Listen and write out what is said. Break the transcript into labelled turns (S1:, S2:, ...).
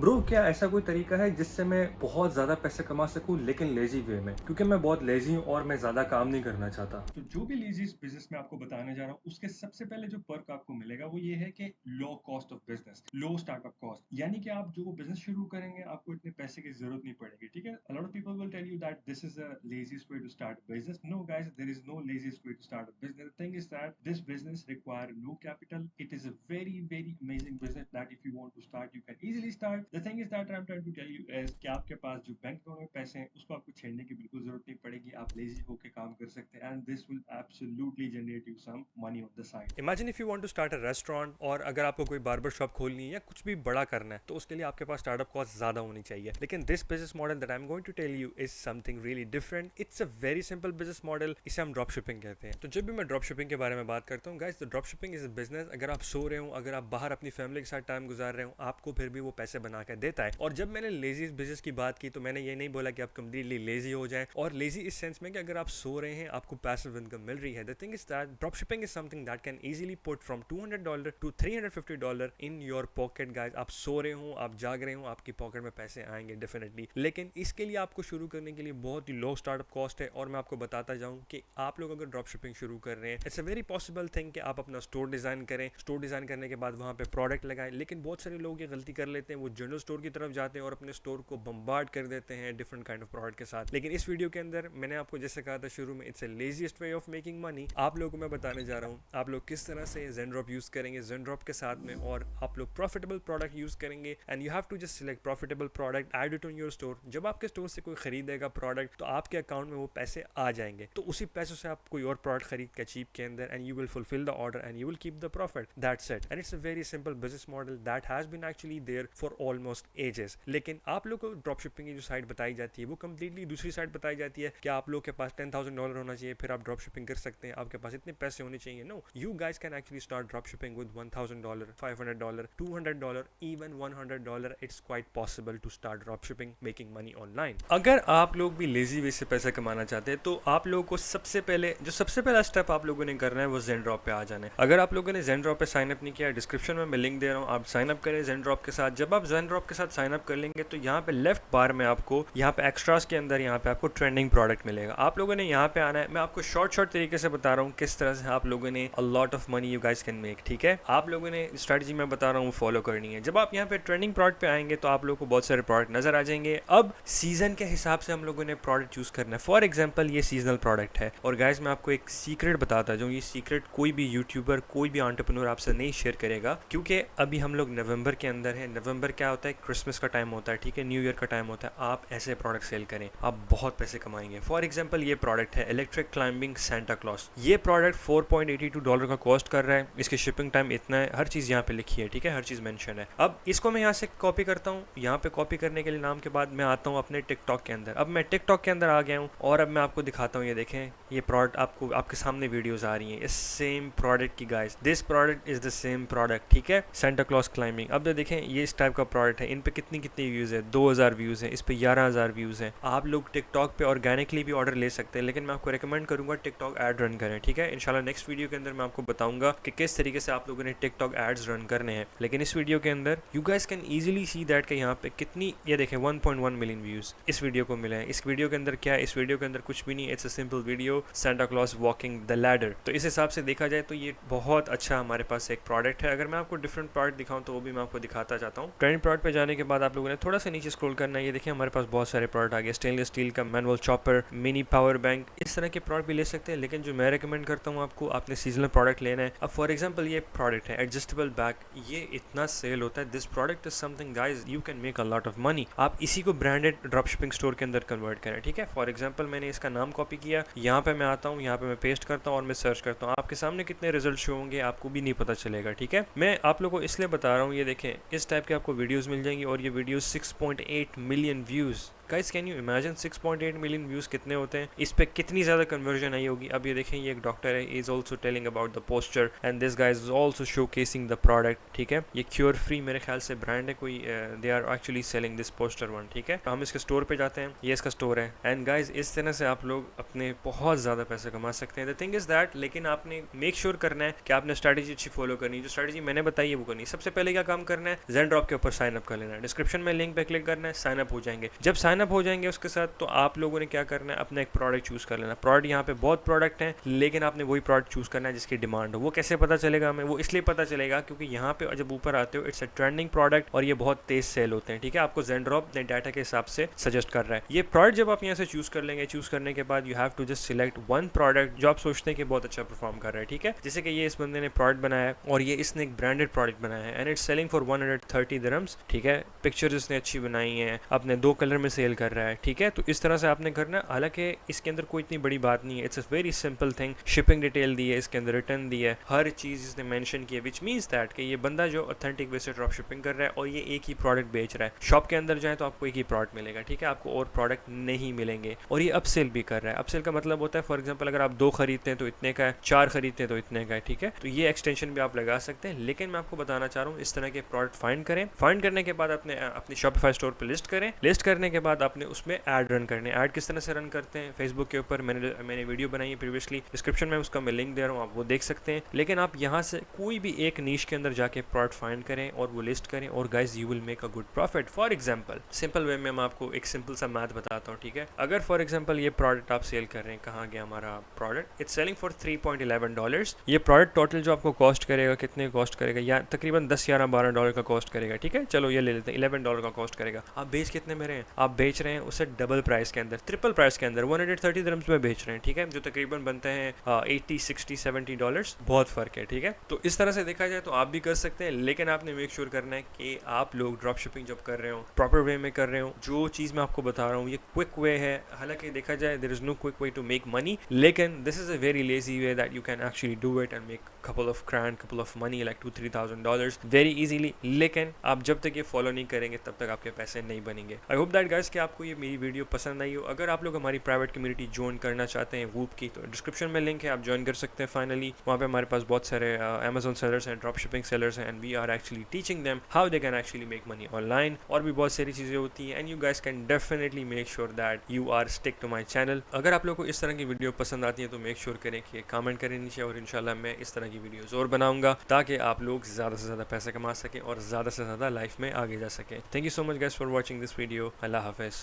S1: Bro क्या ऐसा कोई तरीका है जिससे मैं बहुत ज़्यादा पैसे कमा सकूँ लेकिन लेज़ी वे में? क्योंकि मैं बहुत लेज़ी हूँ और मैं ज़्यादा काम नहीं करना चाहता।
S2: तो जो भी लीज़ीज़ बिज़नेस मैं आपको बताने जा रहा हूँ, उसके सबसे पहले जो पर्क आपको मिलेगा वो ये है कि low cost of business, low startup cost. यानी कि आप जो बिज़नेस शुरू करेंगे, आपको इतने पैसे की ज़रूरत नहीं पड़ेगी, ठीक है? A lot of people will tell you that this is the laziest way to start a business. No guys, there is no laziest way to start a business. The thing is that this business require no capital. It is a very, very amazing business that if you want to start, you can easily start. The thing is that I am trying to tell you is कि आपके पास जो bank account में पैसे हैं, उसको आपको छेड़ने की बिल्कुल ज़रूरत नहीं पड़ेगी। आप लेज़ी होके काम कर सकते हैं and this will absolutely generate you some money on the side.
S1: Imagine if you want to start a restaurant और अगर आपको कोई बार्बर शॉप खोलनी है या कुछ भी बड़ा करना है तो उसके लिए आपके पास स्टार्टअप कॉस्ट ज़्यादा होनी चाहिए। लेकिन this business model that I am going to tell you is something really different. It's a very simple business model. इसे हम ड्रॉप शिपिंग कहते हैं। तो जब भी मैं ड्रॉप शिपिंग के बारे में बात करता हूँ गाइस, तो drop shipping is a business. अगर आप सो रहे हो, अगर आप बाहर अपनी फैमिली के साथ टाइम गुजार रहे हो, आपको फिर भी वो पैसे बना कर देता है। और जब मैंने लेजी बिजनेस की बात की तो मैंने ये नहीं बोला कि आप कंप्लीटली लेजी हो जाएं, और लेजी इस सेंस में कि अगर आप सो रहे हैं आपको पैसिव इनकम मिल रही है। The thing is that drop shipping is something that can easily put from $200 to $350 in your pocket guys. आप सो रहे हो, आप जाग रहे हो, आपकी पॉकेट में पैसे आएंगे डेफिनेटली। लेकिन इसके लिए आपको शुरू करने के लिए बहुत ही लो स्टार्टअप कॉस्ट है। और मैं आपको बताता जाऊं कि आप लोग अगर ड्रॉप शिपिंग शुरू कर रहे हैं, it's a very possible thing कि आप अपना स्टोर डिजाइन करें। स्टोर डिजाइन करने के बाद वहां पे प्रोडक्ट लगाएं। लेकिन बहुत सारे लोग ये गलती कर लेते हैं, वो जनरल स्टोर की तरफ जाते हैं और अपने स्टोर को बम्बार्ड कर देते हैं डिफरेंट काइंड ऑफ प्रोडक्ट के साथ। लेकिन इस वीडियो के अंदर मैंने आपको जैसे कहा था शुरू में, it's a laziest way of making money. आप लोगों को मैं बताने जा रहा हूँ आप लोग किस तरह से ज़ेनड्रॉप यूज़ करेंगे ज़ेनड्रॉप के साथ में, और आप लोग प्रॉफिटेबल प्रोडक्ट यूज़ करेंगे। And you have to just select profitable product, add it on your store. जब आपके स्टोर से कोई खरीदेगा प्रोडक्ट तो आपके अकाउंट में वो पैसे आ जाएंगे। तो उसी पैसों से आप कोई और प्रोडक्ट खरीद के चीप के अंदर, and you will fulfil the order and you will keep the profit. That's it. And it's a very simple business model that has been actually there for almost ages. लेकिन आप लोग को ड्रॉप शिपिंग की जो site बताई जाती है वो कंप्लीटली दूसरी साइट बताई जाती है कि आप लोग के पास $10,000 होना चाहिए फिर आप ड्रॉप शिपिंग कर सकते हैं, आपके पास इतने पैसे होने चाहिए। No, you guys can actually start drop shipping with $1,000, $500, $200, even $100। It's quite possible to start drop shipping making money online. अगर आप लोग भी लेजी वे से पैसा कमाना चाहते हैं तो आप लोगों को सबसे पहला स्टेप आप लोगों ने करना है वो ज़ेनड्रॉप पे आ जाना है। अगर आप लोगों ने ज़ेनड्रॉप पे साइन अप नहीं किया, डिस्क्रिप्शन में मैं लिंक दे रहा हूँ, आप साइन अप करें ज़ेनड्रॉप के साथ। जब आप ज़ेनड्रॉप के साथ साइन अप कर लेंगे तो यहाँ पे लेफ्ट बार में आपको यहाँ पे एक्स्ट्रास के अंदर यहाँ पे आपको ट्रेंडिंग प्रोडक्ट मिलेगा। आप लोगों ने यहाँ पे आना है। मैं आपको शॉर्ट तरीके से बता रहा हूँ किस तरह से आप लोगों ने अ lot of money you guys can make. ठीक है, आप लोगों ने स्ट्रेटजी मैं बता रहा हूँ फॉलो करनी है। जब आप यहाँ पे ट्रेंडिंग प्रोडक्ट पे आएंगे तो आप लोगों को बहुत सारे प्रोडक्ट नजर आ जाएंगे। अब सीजन के हिसाब से हम लोगों ने प्रोडक्ट चूज करना है। फॉर एग्जाम्पल ये सीजनल प्रोडक्ट है। और गाइस मैं आपको एक सीक्रेट बताता हूँ, ये सीक्रेट कोई भी यूट्यूबर, कोई भी एंटरप्रेन्योर आपसे नहीं शेयर करेगा, क्योंकि अभी हम लोग नवंबर के अंदर है। नवंबर क्या होता है, क्रिसमस का टाइम होता है, ठीक है, न्यू ईयर का टाइम होता है। आप ऐसे प्रोडक्ट सेल करें, आप बहुत पैसे कमाएंगे। फॉर एग्जाम्पल ये प्रोडक्ट है इलेक्ट्रिक क्लाइंबिंग सेंटा क्लॉज। ये प्रोडक्ट $4.82 का कॉस्ट कर रहा है। इसकी शिपिंग टाइम इतना है, हर चीज़ यहाँ पे लिखी है, ठीक है, हर चीज़ मेंशन है। अब इसको मैं यहाँ से कॉपी करता हूँ। यहाँ पे कॉपी करने के लिए नाम के बाद मैं आता हूँ अपने टिकटॉक के अंदर। अब मैं टिकटॉक के अंदर आ गया हूँ और अब मैं आपको दिखाता हूँ। ये देखें, ये प्रोडक्ट आपको आपके सामने वीडियोस आ रही हैं इस सेम प्रोडक्ट की guys. This product is the same product, ठीक है, सेंटा क्लॉज क्लाइंबिंग। अब तो देखें ये इस टाइप का प्रोडक्ट है। इन पे कितनी व्यूज़ है, 2000 व्यूज़ हैं, इस पे 11,000 व्यूज़ हैं। आप लोग टिकटॉक पे ऑर्गेनिकली भी ऑर्डर ले सकते हैं, लेकिन मैं आपको रिकमेंड करूँगा टिकटॉक एड रन करें, ठीक है। इंशाल्लाह नेक्स्ट वीडियो के अंदर मैं आपको बताऊंगा कि किस तरीके से आप लोगों ने टिकटॉक एड्स रन करने हैं। लेकिन इस वीडियो के अंदर you guys can easily see that कि यहाँ पे कितनी, ये देखें 1.1 मिलियन व्यूज़ इस वीडियो को मिले हैं। इस वीडियो के अंदर क्या है, इस वीडियो के अंदर कुछ भी नहीं, it's a simple video, Santa Claus walking the ladder. तो इस हिसाब से देखा जाए तो ये बहुत अच्छा हमारे पास एक प्रोडक्ट है। अगर मैं आपको डिफरेंट प्रोडक्ट दिखाऊं तो वो भी मैं आपको दिखाता चाहता हूँ। ट्रेंड प्रोडक्ट पे जाने के बाद आप लोगों ने थोड़ा सा नीचे स्क्रॉल करना है। ये देखिए हमारे पास बहुत सारे प्रोडक्ट आ गए। स्टेनलेस स्टील का manual chopper, mini power bank, इस तरह के प्रोडक्ट भी ले सकते हैं। लेकिन जो मैं रिकमेंड करता हूँ आपको, आपने सीजनल प्रोडक्ट लेना है। अब फॉर एग्जांपल ये प्रोडक्ट है एडजस्टेबल बैग, ये इतना सेल होता है। This product is something guys you can make a lot of money. आप इसी को ब्रांडेड ड्रॉप शिपिंग स्टोर के अंदर कन्वर्ट करें, ठीक है। फॉर एग्जांपल मैंने इसका नाम कॉपी किया, यहाँ पे मैं आता हूँ, यहाँ पे मैं पेस्ट करता हूँ और मैं सर्च करता हूँ। आपके सामने कितने रिजल्ट शो होंगे आपको भी नहीं पता चलेगा, ठीक है। मैं आप लोगों को इसलिए बता रहा हूँ, ये देखें इस टाइप के आपको वीडियोस मिल जाएंगी और ये videos 6.8 million views guys can you imagine 6.8 million views कितने होते हैं, इस पे कितनी ज्यादा कन्वर्जन आई होगी। अब ये देखें, ये एक डॉक्टर है, is also telling about the poster and this guys is also showcasing the product, ठीक है। ये क्योर फ्री मेरे ख्याल से ब्रांड है कोई, they are actually selling this poster one, ठीक है। हम इसके स्टोर पे जाते हैं, ये इसका स्टोर है एंड गाइज इस तरह से आप लोग अपने बहुत ज्यादा पैसे कमा सकते हैं। द थिंग इज दैट, लेकिन आपने मेक श्योर करना है कि आपने स्ट्रैटेजी अच्छी फॉलो करनी है। जो स्ट्रैटेजी मैंने बताई है वो करनी है। सबसे पहले क्या काम करना है, ज़ेनड्रॉप के ऊपर साइन अप कर लेना है, डिस्क्रिप्शन में लिंक पे क्लिक करना है, साइन अप हो जाएंगे। जब साइन अप हो जाएंगे उसके साथ, तो आप लोगों ने क्या करना है, अपना एक प्रोडक्ट चूज कर लेना। प्रोडक्ट यहाँ पे बहुत प्रोडक्ट हैं, लेकिन आपने वही प्रोडक्ट चूज करना है जिसकी डिमांड हो। वो कैसे पता चलेगा हमें, वो इसलिए पता चलेगा क्योंकि यहाँ पे जब ऊपर आते हो इट्स अ ट्रेंडिंग प्रोडक्ट और ये बहुत तेज सेल होते हैं, ठीक है। आपको ज़ेनड्रॉप अपने डाटा के हिसाब से सजेस्ट कर रहा है। ये प्रोडक्ट जब आप यहाँ से चूज कर लेंगे, चूज करने के बाद you have to just select one product जो आप सोचते हैं कि बहुत अच्छा परफॉर्म कर रहा है, ठीक है। जैसे कि ये इस बंदे ने प्रोडक्ट बनाया है और ये इसने एक ब्रांडेड प्रोडक्ट बनाया है and it's selling for 130 dirhams, ठीक है। पिक्चर्स इसने अच्छी बनाई है, अपने 2 कलर में सेल कर रहा है, ठीक है। तो इस तरह से आपने करना है। हालांकि इसके अंदर कोई इतनी बड़ी बात नहीं है, it's a very simple thing. Shipping detail दी है इसके अंदर, रिटर्न दी है, हर चीज़ इसने मेंशन की है, विच मीन्स दैट कि ये बंदा जो ऑथेंटिक वे से ड्रॉप शिपिंग कर रहा है और ये एक ही प्रोडक्ट बेच रहा है। शॉप के अंदर जाए तो आपको एक ही प्रोडक्ट मिलेगा, ठीक है, आपको और प्रोडक्ट नहीं मिलेंगे। और ये अपसेल भी कर रहा है। अपसेल का मतलब होता है फॉर एग्जाम्पल अगर आप 2 खरीदते हैं तो इतने का है, 4 खरीदते हैं तो इतने का है, ठीक है। तो ये एक्सटेंशन भी आप लगा सकते हैं। लेकिन मैं आपको बताना चाह रहा हूँ, इस तरह के प्रोडक्ट फाइंड करें। फाइंड करने के बाद अपने शॉपिफाई स्टोर पे लिस्ट करें। लिस्ट करने के बाद आपने उसमें ऐड रन करने। ऐड किस तरह से रन करते हैं, फेसबुक के ऊपर मैंने वीडियो बनाई है प्रीवियसली, डिस्क्रिप्शन में उसका मैं लिंक दे रहा हूँ, आप वो देख सकते हैं। लेकिन आप यहाँ से कोई भी एक नीश के अंदर जाके प्रोडक्ट फाइंड करें और वो लिस्ट करें और guys you will make a good profit. For example simple way में मैं आपको एक सिंपल सा मैथ बताता हूँ, ठीक है। अगर फॉर एग्जाम्पल ये प्रोडक्ट आप सेल कर रहे हैं, कहाँ गया हमारा प्रोडक्ट, इट्स सेलिंग फॉर $3.11। ये प्रोडक्ट टोटल जो आपको कॉस्ट करेगा, कितने कॉस्ट करेगा, या तकरीबन 10, 11, $12 का कॉस्ट करेगा, ठीक है। चलो ये ले लेते हैं, $11 का कॉस्ट करेगा। आप बेच कितने में रहे हैं, आप बेच रहे हैं उसे डबल प्राइस के अंदर, ट्रिपल प्राइस के अंदर 130 दिरहम्स में बेच रहे हैं, ठीक है, जो तकरीबन बनते हैं $80, $60, $70। बहुत फर्क है, ठीक है। तो इस तरह से देखा जाए तो आप भी कर सकते हैं, लेकिन आपने मेक श्योर करना है कि आप लोग ड्रॉप शिपिंग जब कर रहे हो प्रॉपर वे में कर रहे हो। जो चीज़ मैं आपको बता रहा हूँ ये क्विक वे है। हालांकि देखा जाए there is no quick way to make money, लेकिन this is a very lazy way that you can actually do it and make couple of grand, couple of money like $2-3,000 very easily। लेकिन आप जब तक ये follow नहीं करेंगे तब तक आपके पैसे नहीं बनेंगे। आई होप दैट गाइस कि आपको ये मेरी वीडियो पसंद आई हो। अगर आप लोग हमारी प्राइवेट कम्युनिटी ज्वाइन करना चाहते हैं वूप की, तो डिस्क्रिप्शन में लिंक है, आप ज्वाइन कर सकते हैं। फाइनली वहाँ पे हमारे पास बहुत सारे अमेजोन सेलर्स हैं, ड्रॉप शिपिंग सेलर्स हैं and we are actually teaching them how they can actually make money online. और भी बहुत सारी चीज़ें होती हैं and you guys can definitely make sure that you are stick to my channel. अगर आप लोग को इस तरह की वीडियो पसंद आती है तो मेक श्योर करें कि कमेंट करें नीचे, और इंशाल्लाह मैं इस तरह की वीडियोज़ और बनाऊंगा ताकि आप लोग ज़्यादा से ज़्यादा पैसे कमा सकें और ज़्यादा से ज़्यादा लाइफ में आगे जा सकें। Thank you so much guys for watching this video. अल्लाह हाफिज़।